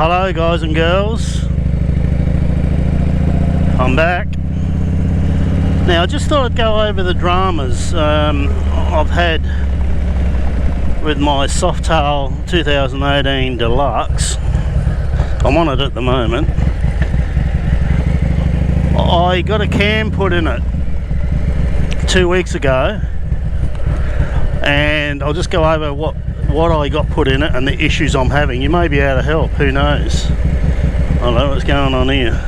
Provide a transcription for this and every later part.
Hello guys and girls, I'm back. Now I just thought I'd go over the dramas I've had with my Softail 2018 Deluxe. I'm on it at the moment. I got a cam put in it 2 weeks ago, and I'll just go over what I got put in it and the issues I'm having. You may be able to help, who knows. I don't know what's going on here.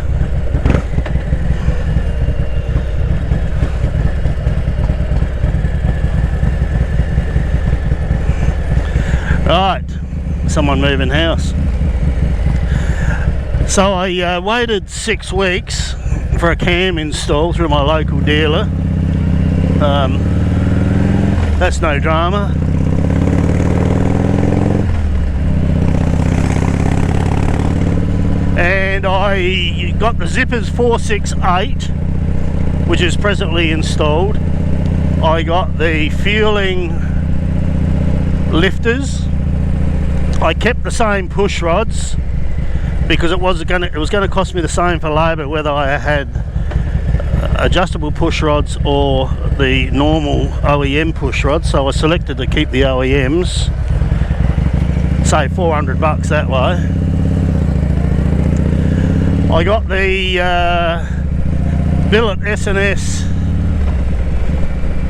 Right, someone moving house. So I waited 6 weeks for a cam install through my local dealer. That's no drama. And I got the Zippers 468, which is presently installed. I got the fueling lifters. I kept the same push rods because it was going to cost me the same for labour whether I had adjustable push rods or the normal OEM push rods. So I selected to keep the OEMs, say $400 that way. I got the billet S&S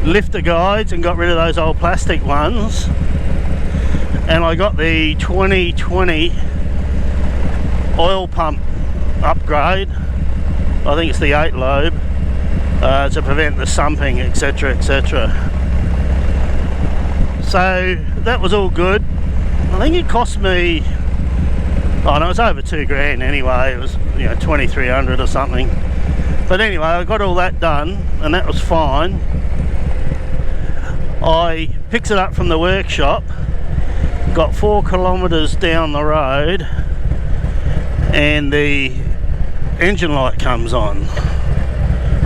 lifter guides and got rid of those old plastic ones, and I got the 2020 oil pump upgrade. I think it's the 8 lobe to prevent the sumping, etc, etc. So that was all good. I think it cost me, oh no, it was over $2,000 anyway. It was, you know, 2,300 or something. But anyway, I got all that done and that was fine. I picked it up from the workshop, got 4 kilometres down the road, and the engine light comes on.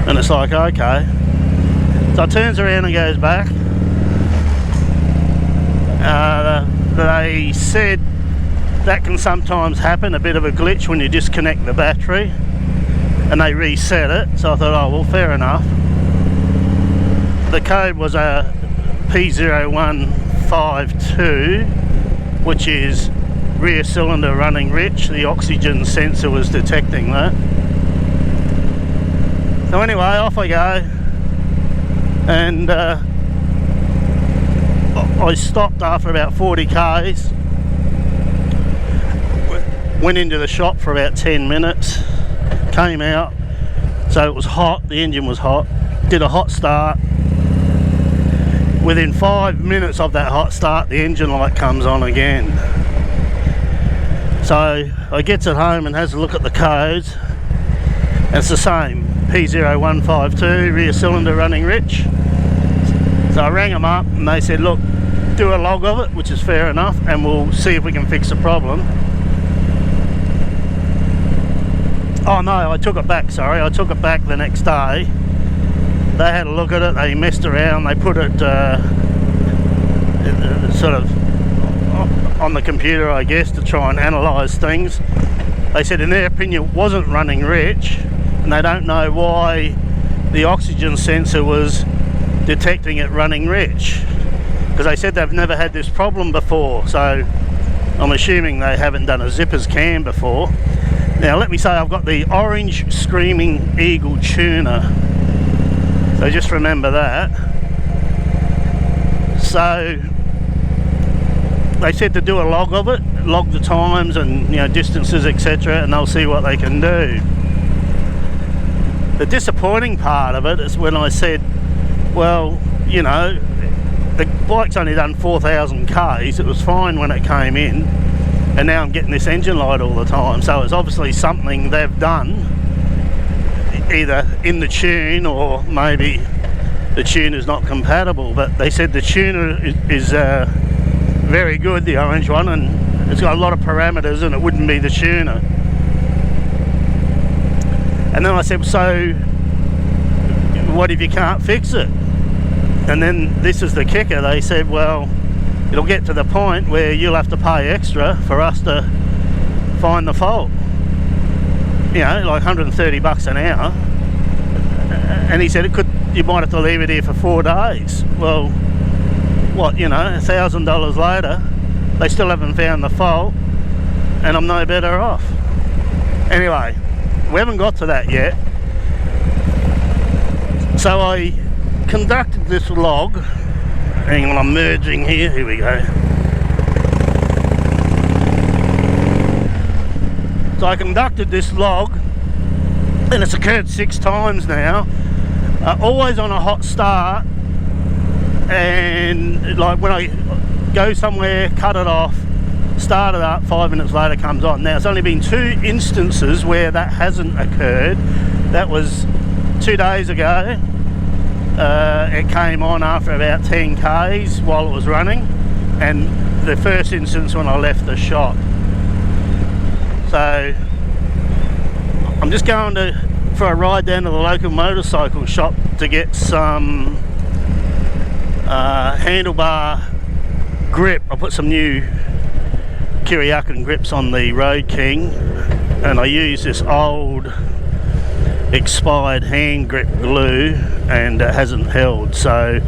And it's like, okay. So it turns around and goes back. They said that can sometimes happen, a bit of a glitch when you disconnect the battery, and they reset it. So I thought, oh well, fair enough. The code was a P0152, which is rear cylinder running rich. The oxygen sensor was detecting that. So anyway, off I go, and I stopped after about 40 k's. Went into the shop for about 10 minutes, came out, so it was hot, the engine was hot, did a hot start. Within 5 minutes of that hot start, the engine light comes on again. So I gets at home and has a look at the codes, and it's the same, P0152, rear cylinder running rich. So I rang them up and they said, look, do a log of it, which is fair enough, and we'll see if we can fix the problem. Oh no, I took it back, sorry. I took it back the next day. They had a look at it, they messed around, they put it sort of on the computer, I guess, to try and analyse things. They said in their opinion it wasn't running rich, and they don't know why the oxygen sensor was detecting it running rich, because they said they've never had this problem before. So I'm assuming they haven't done a Zippers cam before. Now let me say I've got the orange Screaming Eagle tuner, so just remember that. So they said to do a log of it, log the times and, you know, distances, etc, and they'll see what they can do. The disappointing part of it is when I said, well, you know, the bike's only done 4,000 k's, it was fine when it came in, and now I'm getting this engine light all the time. So it's obviously something they've done, either in the tune or maybe the tuner's not compatible. But they said the tuner is very good, the orange one, and it's got a lot of parameters and it wouldn't be the tuner. And then I said, so what if you can't fix it? And then this is the kicker, they said, well, it'll get to the point where you'll have to pay extra for us to find the fault. You know, like 130 bucks an hour. And he said you might have to leave it here for 4 days. Well, what, you know, $1,000 later, they still haven't found the fault, and I'm no better off. Anyway, we haven't got to that yet. So I conducted this log. Hang on, I'm merging here we go. So I conducted this log, and it's occurred 6 times now, always on a hot start, and like when I go somewhere, cut it off, start it up, 5 minutes later comes on. Now it's only been 2 instances where that hasn't occurred. That was 2 days ago. It came on after about 10 k's while it was running, and the first instance when I left the shop. So I'm just going for a ride down to the local motorcycle shop to get some handlebar grip. I put some new Kiriakin grips on the Road King, and I use this old expired hand grip glue, and it hasn't held. So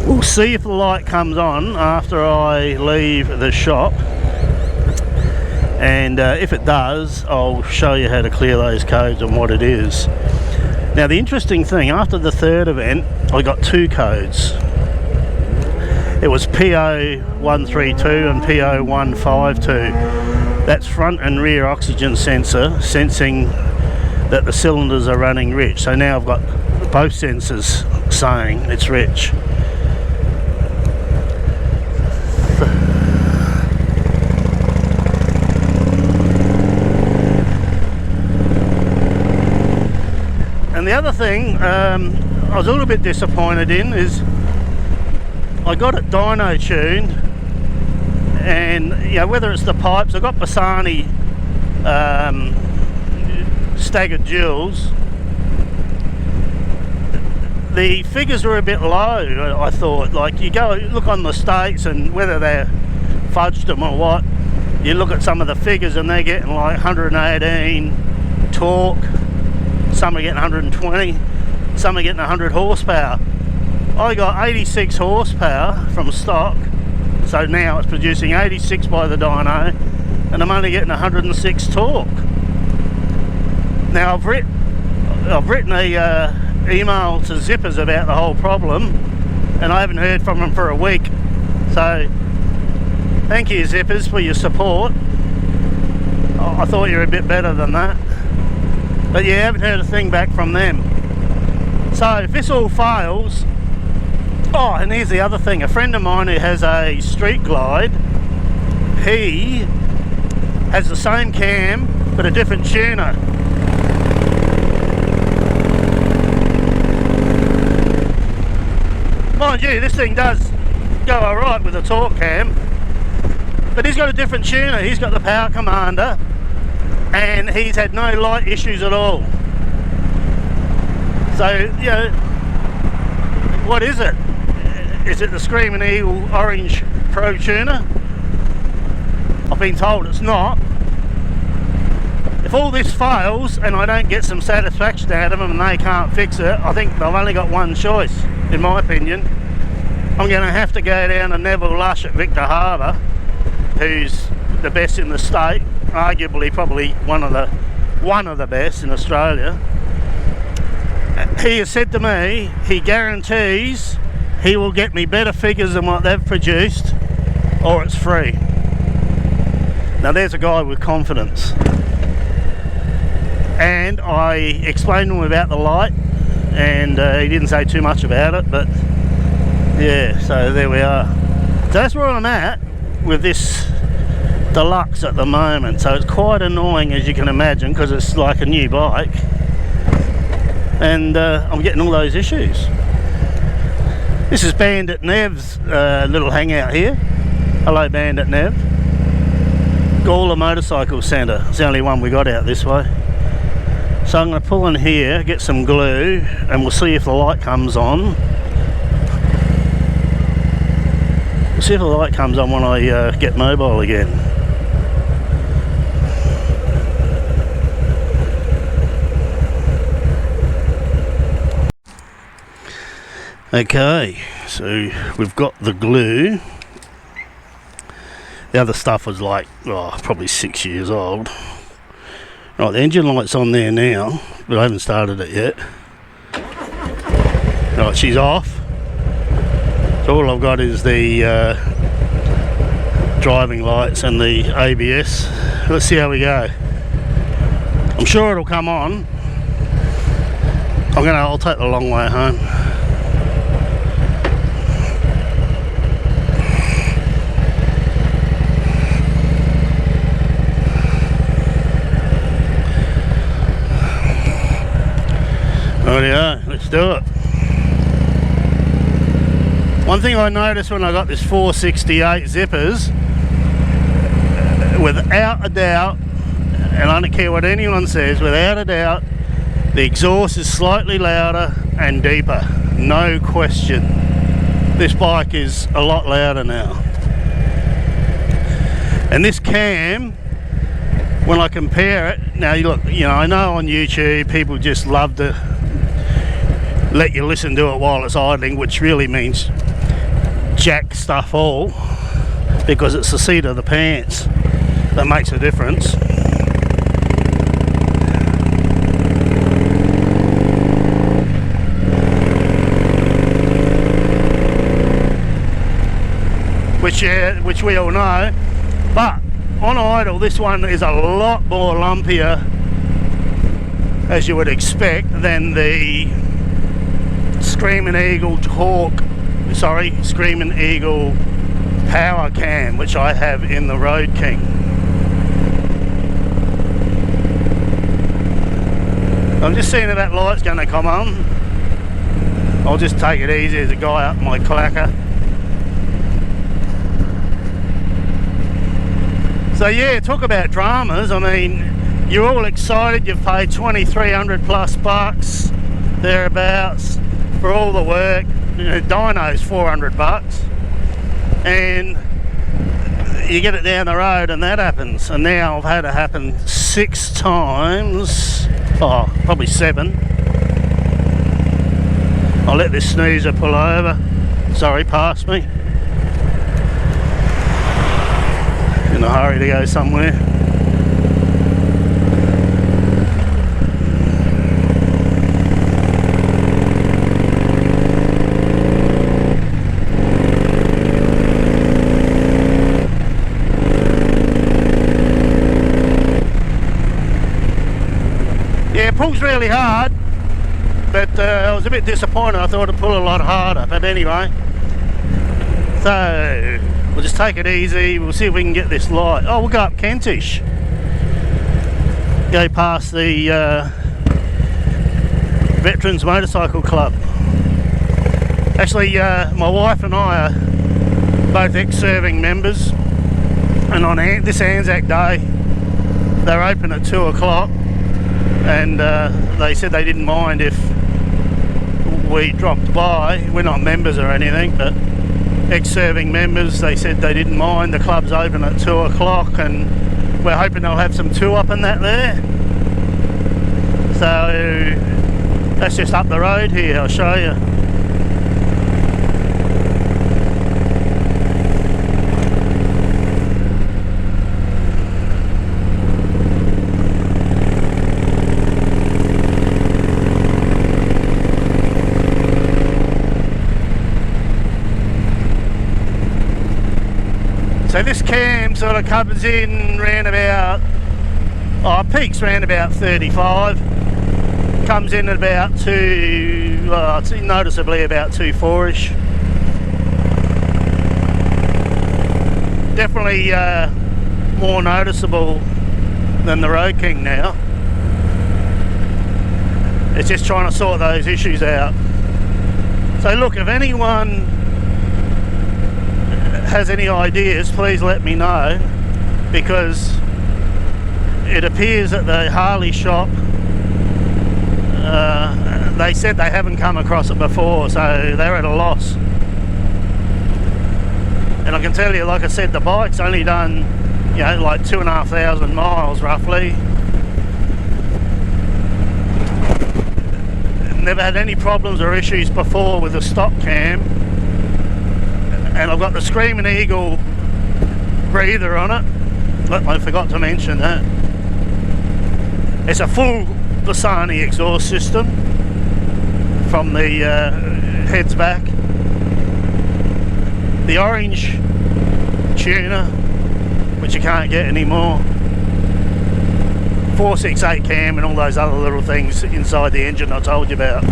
we'll see if the light comes on after I leave the shop, and if it does, I'll show you how to clear those codes and what it is. Now the interesting thing, after the 3rd event I got 2 codes. It was PO132 and PO152. That's front and rear oxygen sensor, sensing that the cylinders are running rich. So now I've got both sensors saying it's rich. And the other thing I was a little bit disappointed in is I got it dyno tuned, and you know, whether it's the pipes, I got Wisamic staggered joules. The figures were a bit low, I thought. Like, you go look on the States, and whether they're fudged them or what, you look at some of the figures and they're getting like 118 torque, some are getting 120, some are getting 100 horsepower. I got 86 horsepower from stock, so now it's producing 86 by the dyno, and I'm only getting 106 torque. Now I've written a email to Zippers about the whole problem, and I haven't heard from them for a week. So thank you, Zippers, for your support. I thought you were a bit better than that, but yeah, I haven't heard a thing back from them. So if this all fails, oh, and here's the other thing. A friend of mine who has a Street Glide, he has the same cam but a different tuner. Mind you, this thing does go alright with the torque cam, but he's got a different tuner. He's got the power commander, and he's had no light issues at all. So, you know, what is it? Is it the Screaming Eagle Orange Pro tuner? I've been told it's not. If all this fails and I don't get some satisfaction out of them and they can't fix it, I think they've only got one choice, in my opinion. I'm going to have to go down to Neville Lush at Victor Harbour, who's the best in the state, arguably probably one of the best in Australia. He has said to me he guarantees he will get me better figures than what they've produced, or it's free. Now there's a guy with confidence. And I explained to him about the light, and he didn't say too much about it, but yeah, so there we are. So that's where I'm at with this Deluxe at the moment. So it's quite annoying, as you can imagine, because it's like a new bike, and I'm getting all those issues. This is Bandit Nev's little hangout here. Hello, Bandit Nev. Gawler Motorcycle Centre. It's the only one we got out this way. So I'm going to pull in here, get some glue, and we'll see if the light comes on. We'll see if the light comes on when I get mobile again. Okay, so we've got the glue. The other stuff was like, oh, probably 6 years old. Right, the engine light's on there now, but I haven't started it yet. Right, she's off. So all I've got is the driving lights and the ABS. Let's see how we go. I'm sure it'll come on. I'll take the long way home. Rightio, let's do it. One thing I noticed when I got this 468 zippers, without a doubt, and I don't care what anyone says, without a doubt, the exhaust is slightly louder and deeper, no question. This bike is a lot louder now. And this cam, when I compare it, now you look, you know, I know on YouTube people just love to let you listen to it while it's idling, which really means jack stuff all, because it's the seat of the pants that makes a difference. Which we all know, but on idle this one is a lot more lumpier, as you would expect, than the Screaming Eagle Power Cam, which I have in the Road King. I'm just seeing if that light's going to come on. I'll just take it easy as a guy up my clacker. So yeah, talk about dramas. I mean, you're all excited, you've paid 2,300 plus bucks, thereabouts, for all the work. You know, dyno's 400 bucks, and you get it down the road and that happens. And now I've had it happen 6 times, oh, probably 7. I'll let this snoozer pull over. Sorry, past me. In a hurry to go somewhere. Yeah, it pulls really hard, but I was a bit disappointed. I thought it'd pull a lot harder, but anyway. So we'll just take it easy. We'll see if we can get this light. Oh, we'll go up Kentish. Go past the Veterans Motorcycle Club. Actually, my wife and I are both ex-serving members, and on this Anzac Day they're open at 2 o'clock, and they said they didn't mind if we dropped by. We're not members or anything, but ex-serving members, they said they didn't mind. The club's open at 2 o'clock, and we're hoping they'll have some two-up and that there. So that's just up the road here, I'll show you. So this cam sort of comes in round about, peaks round about 35, comes in at about 2, it's noticeably about 2.4ish. Definitely more noticeable than the Road King now. It's just trying to sort those issues out. So look, if anyone has any ideas, please let me know, because it appears that the Harley shop, they said they haven't come across it before, so they're at a loss. And I can tell you, like I said, the bike's only done, you know, like 2,500 miles roughly. Never had any problems or issues before with the stock cam. And I've got the Screaming Eagle breather on it. I forgot to mention that. It's a full Wisamic exhaust system from the heads back. The orange tuner, which you can't get anymore. 468 cam and all those other little things inside the engine I told you about.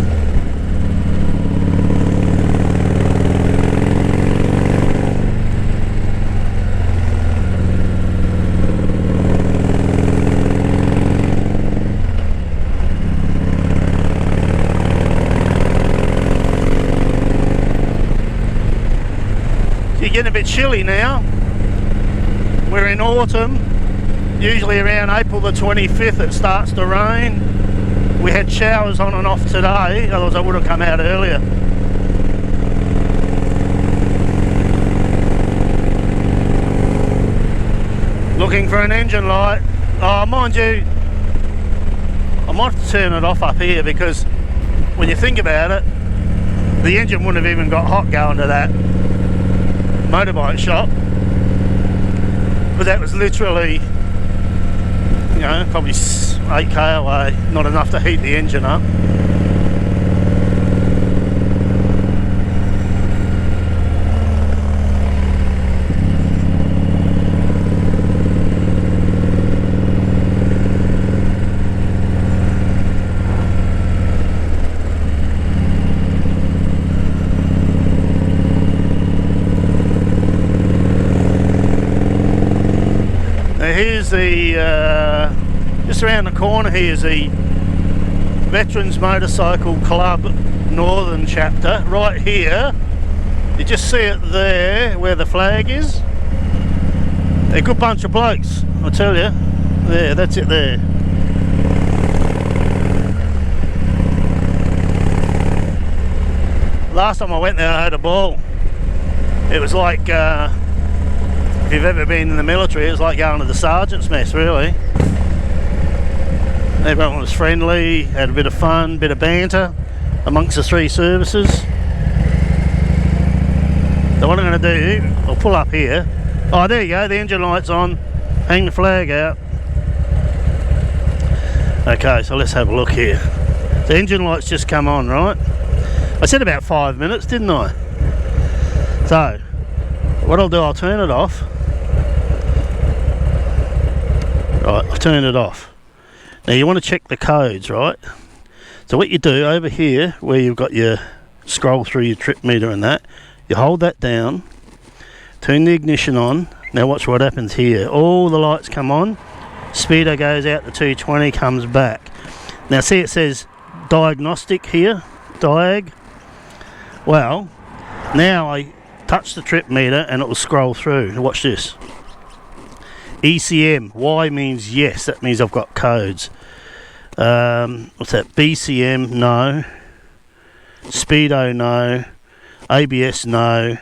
You're getting a bit chilly now. We're in autumn. Usually around April the 25th it starts to rain. We had showers on and off today, otherwise I would have come out earlier. Looking for an engine light. Oh, mind you, I might have to turn it off up here, because when you think about it, the engine wouldn't have even got hot going to that motorbike shop. But that was literally, you know, probably 8k away, not enough to heat the engine up. Now here's the just around the corner here is the Veterans Motorcycle Club Northern Chapter. Right here, you just see it there where the flag is. They're a good bunch of blokes, I tell you. There, that's it there. Last time I went there I had a ball. It was like, if you've ever been in the military, it was like going to the sergeant's mess, really. Everyone was friendly, had a bit of fun, bit of banter amongst the three services. So what I'm going to do, I'll pull up here. Oh, there you go, the engine light's on. Hang the flag out. Okay, so let's have a look here. The engine light's just come on, right? I said about 5 minutes, didn't I? So, what I'll do, I'll turn it off. Right, I've turned it off. Now you want to check the codes, right? So what you do over here, where you've got your scroll through your trip meter and that, you hold that down, turn the ignition on. Now watch what happens here. All the lights come on, speedo goes out to 220, comes back. Now see, it says Diagnostic here, Diag. Well, now I touch the trip meter and it will scroll through. Watch this. ECM, Y means yes, that means I've got codes. What's that? BCM, no. Speedo, no. ABS, no.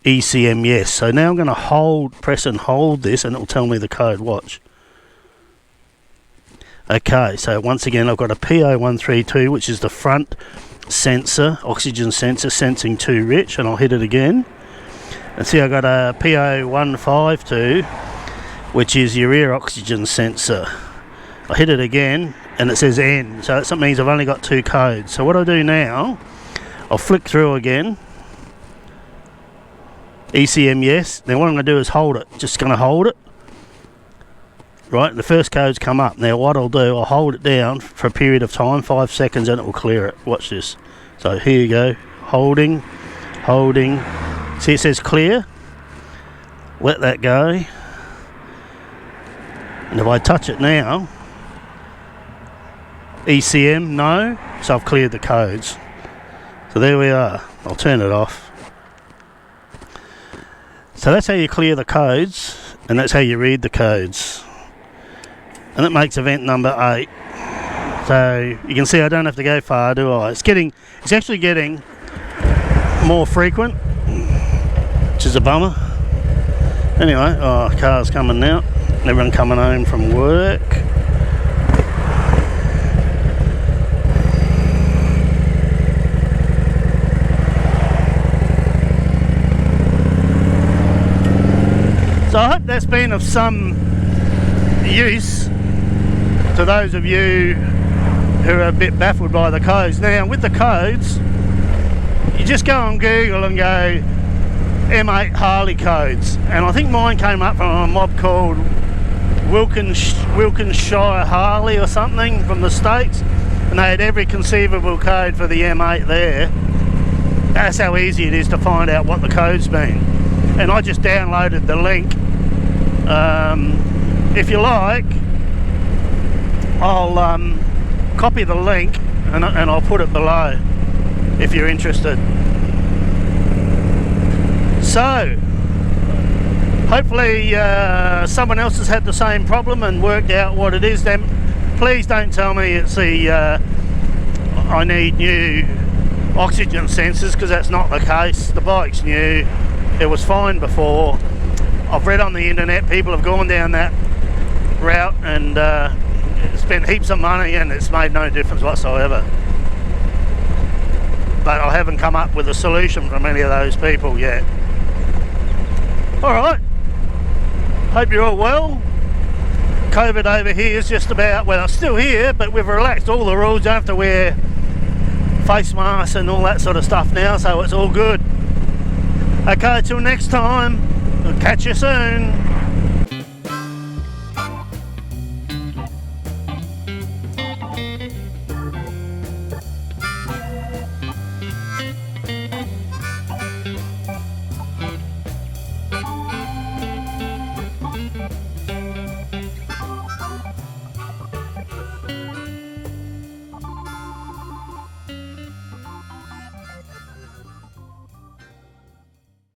ECM, yes. So now I'm going to press and hold this and it will tell me the code. Watch. Okay, so once again I've got a PO132, which is the front sensor, oxygen sensor, sensing too rich, and I'll hit it again. And see, I got a PO152, which is your rear oxygen sensor. I hit it again and it says N, so that means I've only got 2 codes. So what I do now, I'll flick through again. ECM, yes. Then what I'm going to do is hold it. Just going to hold it. Right, the first code's come up. Now what I'll do, I'll hold it down for a period of time, 5 seconds, and it will clear it. Watch this. So here you go, holding. See, it says clear. Let that go. And if I touch it now, ECM, no. So I've cleared the codes. So there we are. I'll turn it off. So that's how you clear the codes, and that's how you read the codes. And that makes event number 8. So you can see I don't have to go far, do I? It's actually getting more frequent, which is a bummer. Anyway, car's coming now. Everyone coming home from work. that's been of some use to those of you who are a bit baffled by the codes. Now with the codes, you just go on Google and go M8 Harley codes, and I think mine came up from a mob called Wilkinshire Harley or something from the States, and they had every conceivable code for the M8 there. That's how easy it is to find out what the code's been. And I just downloaded the link. If you like, I'll copy the link and I'll put it below if you're interested. So hopefully someone else has had the same problem and worked out what it is. Then please don't tell me it's the I need new oxygen sensors, because that's not the case. The bike's new, it was fine before. I've read on the internet people have gone down that route and spent heaps of money and it's made no difference whatsoever. But I haven't come up with a solution from any of those people yet. Alright, hope you're all well. COVID over here is just about, well, it's still here, but we've relaxed all the rules. You don't have to wear face masks and all that sort of stuff now, so it's all good. Okay, till next time, I'll catch you soon.